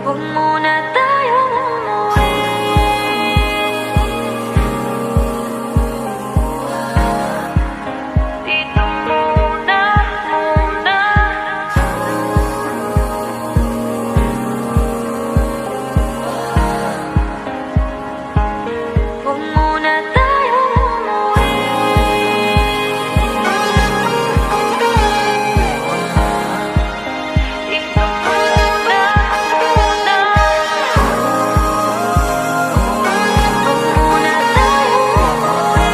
Huwag muna tayong umuwi. Dito muna, muna. Huwag muna tayong umuwi. Dito muna, muna. Huwag muna tayong umuwi.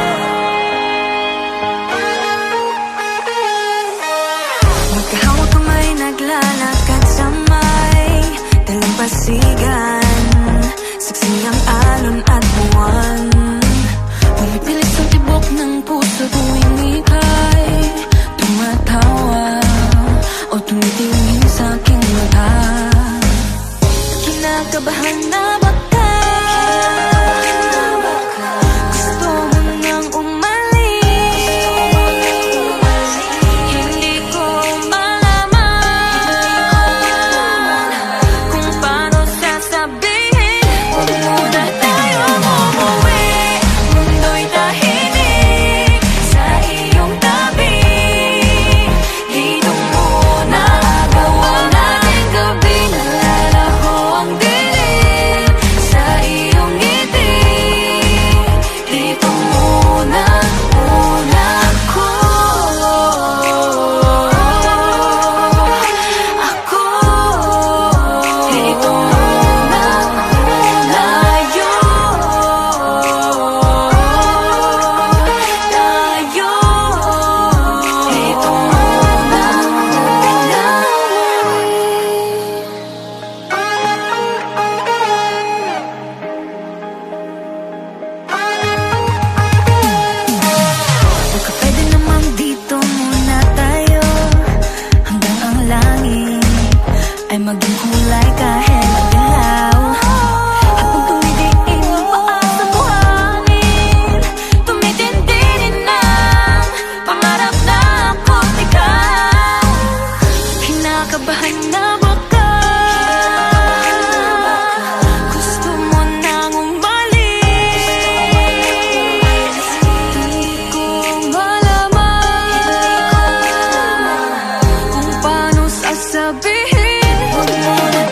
Magkahawak kamay, naglalakad sa may dalampasigan. Saksi ang alon at buwan. Pumipilis ang tibok ng puso tuwing ika'y tumatawa o tumitingin sa aking mata. Kinakabahan na ba ka? Gusto mo nang umalis? Hindi ko malaman kung paano sasabihin. Huwag muna tayong umuwi. Mundo'y tahimik sa iyong tabi. Dito muna gawa natin gabi. Nalalaho ang dilim sa iyong ngiti. Dito muna, muna ako. Dito muna, tayo. Tayo. Dito muna, baka pwede naman dito muna tayo hanggang ang langit ay maging kulay kahit madilaw. Habang tumidiin ang paa sa buhangin, tumitindi din ang pangarap na ako't ikaw. Kinakabahan na ba ka? Gusto mo nang umalis? Hindi ko malaman kung paano sasabihin. Huwag muna